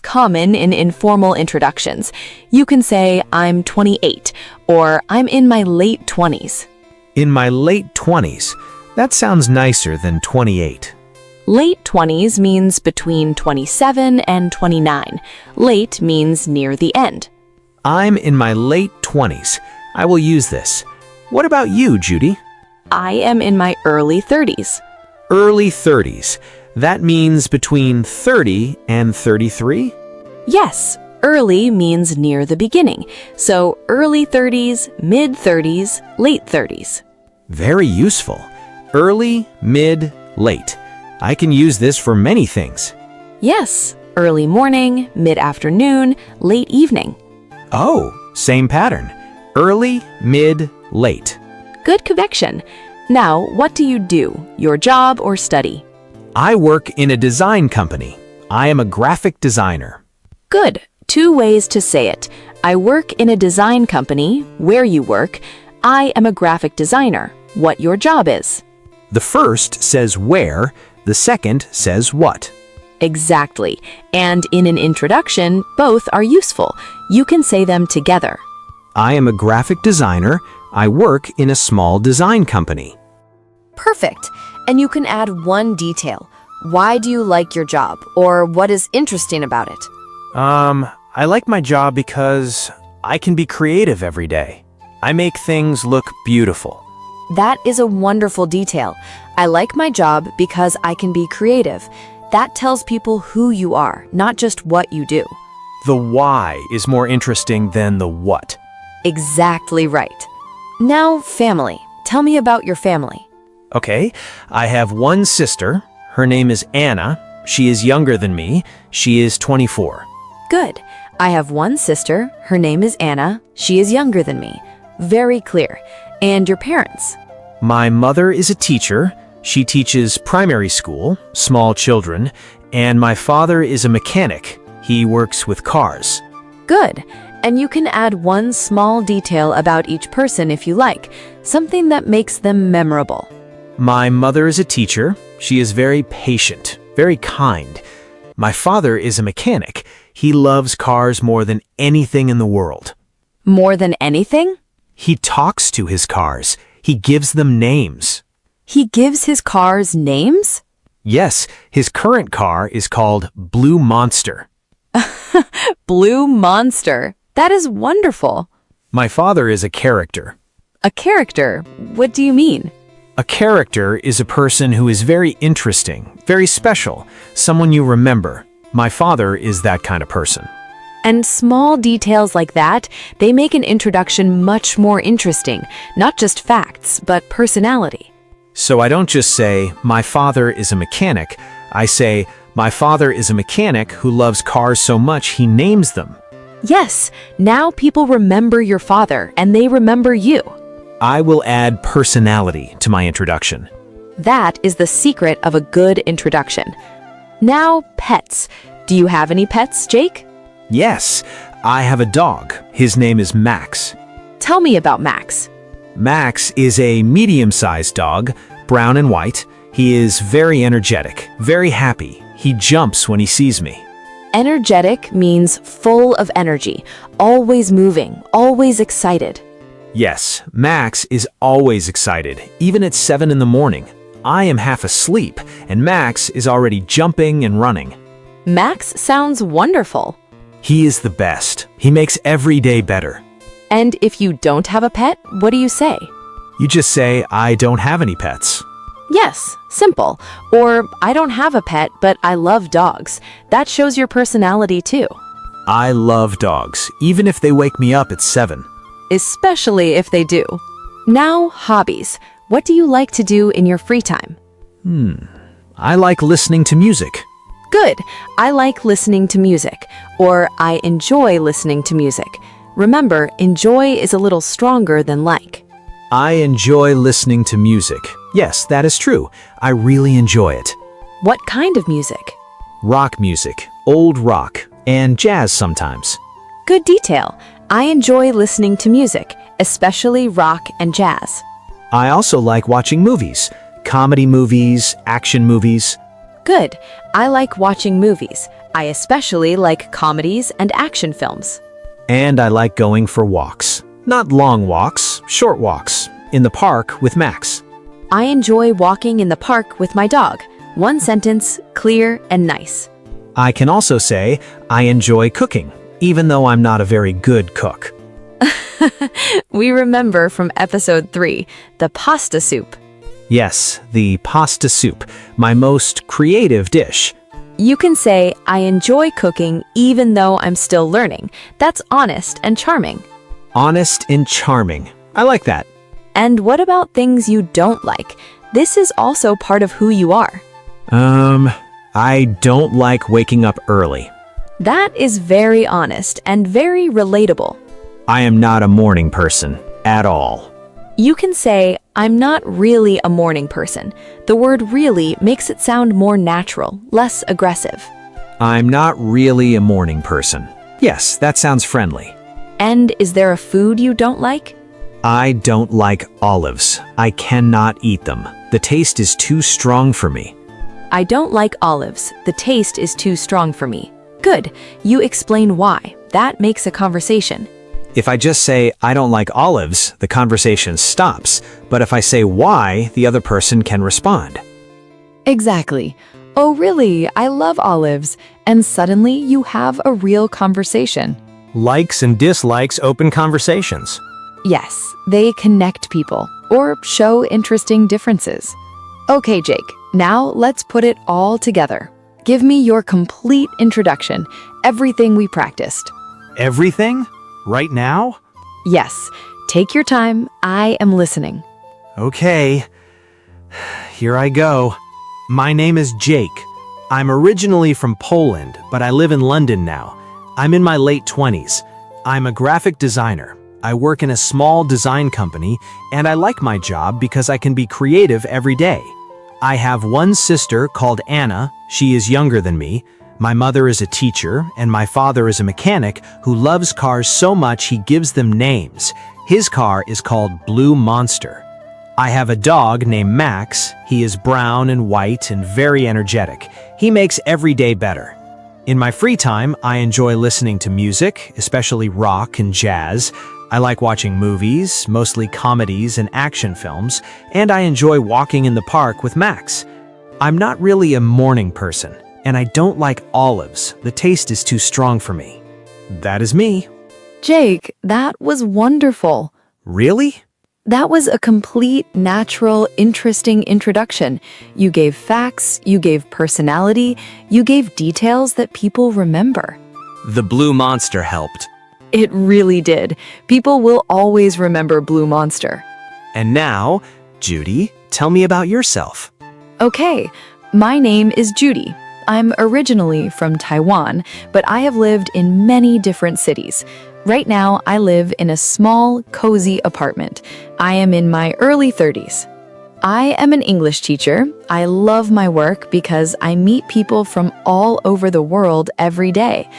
common in informal introductions. You can say, I'm 28, or I'm in my late 20s. In my late 20s. That sounds nicer than 28. Late 20s means between 27 and 29. Late means near the end. I'm in my late 20s. I will use this. What about you, Judy? I am in my early 30s. Early 30s. That means between 30 and 33? Yes, early means near the beginning. So early 30s, mid 30s, late 30s. Very useful. Early, mid, late. I can use this for many things. Yes, early morning, mid-afternoon, late evening. Oh, same pattern. Early, mid, late. Good connection. Now, what do you do? Your job or study? I work in a design company. I am a graphic designer. Good. 2 ways to say it. I work in a design company. Where you work. I am a graphic designer. What your job is. The first says where, the second says what. Exactly. And in an introduction, both are useful. You can say them together. I am a graphic designer. I work in a small design company. Perfect. And you can add one detail. Why do you like your job? Or what is interesting about it? I like my job because I can be creative every day. I make things look beautiful. That is a wonderful detail. I like my job because I can be creative. That tells people who you are, not just what you do. The why is more interesting than the what. Exactly right. Now, family. Tell me about your family. Okay, I have one sister. Her name is Anna. She is younger than me. She is 24. Good. I have one sister. Her name is Anna. She is younger than me. Very clear. And your parents? My mother is a teacher. She teaches primary school, small children, and my father is a mechanic. He works with cars. Good. And you can add one small detail about each person if you like, something that makes them memorable. My mother is a teacher. She is very patient, very kind. My father is a mechanic. He loves cars more than anything in the world. More than anything? He talks to his cars. He gives them names. He gives his cars names? Yes, his current car is called Blue Monster. Blue Monster. That is wonderful. My father is a character. A character? What do you mean? A character is a person who is very interesting, very special, someone you remember. My father is that kind of person. And small details like that, they make an introduction much more interesting. Not just facts, but personality. So I don't just say, my father is a mechanic. I say, my father is a mechanic who loves cars so much he names them. Yes, now people remember your father, and they remember you. I will add personality to my introduction. That is the secret of a good introduction. Now, pets. Do you have any pets, Jake? Yes, I have a dog. His name is Max. Tell me about Max. Max is a medium-sized dog, brown and white. He is very energetic, very happy. He jumps when he sees me. Energetic means full of energy, always moving, always excited. Yes, Max is always excited, even at 7 in the morning. I am half asleep, and Max is already jumping and running. Max sounds wonderful. He is the best. He makes every day better. And if you don't have a pet, what do you say? You just say, I don't have any pets. Yes, simple. Or, I don't have a pet, but I love dogs. That shows your personality too. I love dogs, even if they wake me up at 7. Especially if they do. Now, hobbies. What do you like to do in your free time? I like listening to music. Good. I like listening to music. Or, I enjoy listening to music. Remember, enjoy is a little stronger than like. I enjoy listening to music. Yes, that is true. I really enjoy it. What kind of music? Rock music, old rock, and jazz sometimes. Good detail. I enjoy listening to music, especially rock and jazz. I also like watching movies, comedy movies, action movies. Good. I like watching movies. I especially like comedies and action films. And I like going for walks. Not long walks, short walks. In the park with Max. I enjoy walking in the park with my dog. One sentence, clear and nice. I can also say I enjoy cooking, even though I'm not a very good cook. We remember from episode 3, the pasta soup. Yes, the pasta soup, my most creative dish. You can say, I enjoy cooking even though I'm still learning. That's honest and charming. Honest and charming. I like that. And what about things you don't like? This is also part of who you are. I don't like waking up early. That is very honest and very relatable. I am not a morning person at all. You can say, I'm not really a morning person. The word really makes it sound more natural, less aggressive. I'm not really a morning person. Yes, that sounds friendly. And is there a food you don't like? I don't like olives. I cannot eat them. The taste is too strong for me. I don't like olives. The taste is too strong for me. Good. You explain why. That makes a conversation. If I just say, I don't like olives, the conversation stops. But if I say why, the other person can respond. Exactly. Oh, really? I love olives. And suddenly you have a real conversation. Likes and dislikes open conversations. Yes, they connect people or show interesting differences. Okay, Jake, now let's put it all together. Give me your complete introduction, everything we practiced. Everything? Right now? Yes, take your time. I am listening. Okay. Here I go. My name is Jake. I'm originally from Poland, but I live in London now. I'm in my late 20s. I'm a graphic designer. I work in a small design company, and I like my job because I can be creative every day. I have one sister called Anna. She is younger than me. My mother is a teacher, and my father is a mechanic who loves cars so much he gives them names. His car is called Blue Monster. I have a dog named Max. He is brown and white and very energetic. He makes every day better. In my free time, I enjoy listening to music, especially rock and jazz. I like watching movies, mostly comedies and action films, and I enjoy walking in the park with Max. I'm not really a morning person, and I don't like olives. The taste is too strong for me. That is me. Jake, that was wonderful. Really? That was a complete, natural, interesting introduction. You gave facts, you gave personality, you gave details that people remember. The Blue Monster helped. It really did. People will always remember Blue Monster. And now, Judy, tell me about yourself. Okay, my name is Judy. I'm originally from Taiwan, but I have lived in many different cities. Right now, I live in a small, cozy apartment. I am in my early 30s. I am an English teacher. I love my work because I meet people from all over the world every day.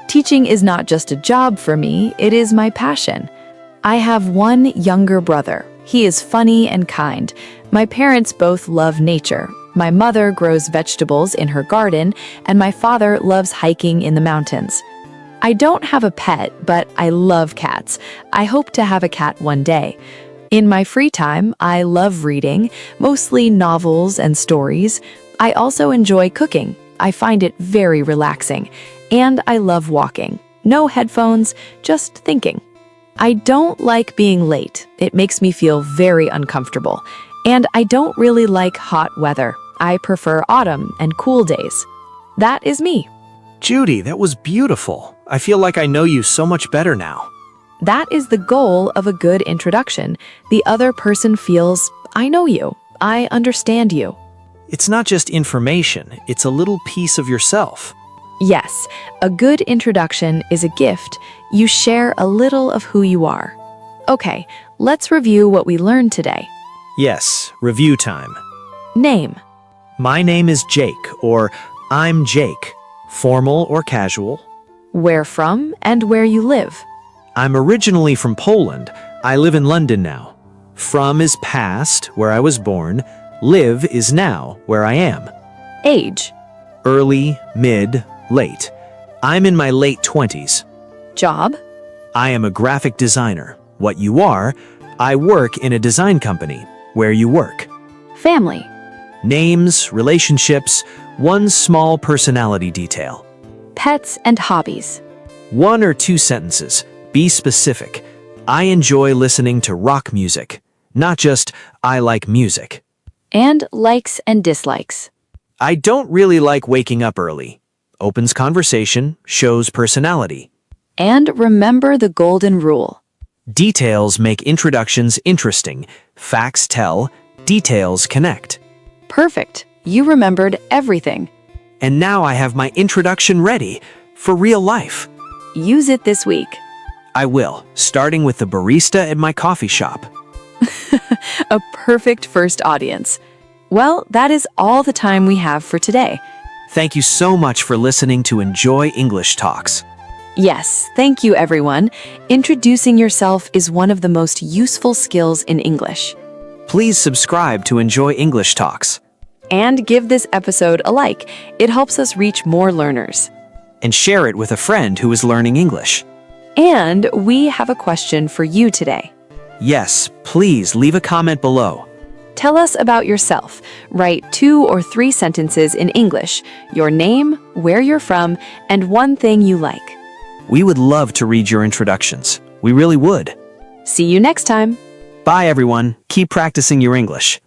Teaching is not just a job for me, it is my passion. I have one younger brother. He is funny and kind. My parents both love nature. My mother grows vegetables in her garden, and my father loves hiking in the mountains. I don't have a pet, but I love cats. I hope to have a cat one day. In my free time, I love reading, mostly novels and stories. I also enjoy cooking. I find it very relaxing. And I love walking. No headphones, just thinking. I don't like being late. It makes me feel very uncomfortable. And I don't really like hot weather. I prefer autumn and cool days. That is me. Judy, that was beautiful. I feel like I know you so much better now. That is the goal of a good introduction. The other person feels, I know you. I understand you. It's not just information, it's a little piece of yourself. Yes, a good introduction is a gift. You share a little of who you are. Okay, let's review what we learned today. Yes, review time. Name. My name is Jake, or I'm Jake. Formal or casual. Where from and where you live. I'm originally from Poland. I live in London now. From is past, where I was born. Live is now, where I am. Age. Early, mid, Late. I'm in my late 20s. Job? I am a graphic designer. What you are, I work in a design company. Where you work. Family? Names, relationships, one small personality detail. Pets and hobbies? 1 or 2 sentences. Be specific. I enjoy listening to rock music. Not just, I like music. And likes and dislikes? I don't really like waking up early. Opens conversation, shows personality. And remember the golden rule. Details make introductions interesting. Facts tell, details connect. Perfect. You remembered everything. And now I have my introduction ready for real life. Use it this week. I will, starting with the barista at my coffee shop. A perfect first audience. Well, that is all the time we have for today. Thank you so much for listening to Enjoy English Talks. Yes, thank you everyone. Introducing yourself is one of the most useful skills in English. Please subscribe to Enjoy English Talks. And give this episode a like. It helps us reach more learners. And share it with a friend who is learning English. And we have a question for you today. Yes, please leave a comment below. Tell us about yourself. Write 2 or 3 sentences in English, your name, where you're from, and one thing you like. We would love to read your introductions. We really would. See you next time. Bye, everyone. Keep practicing your English.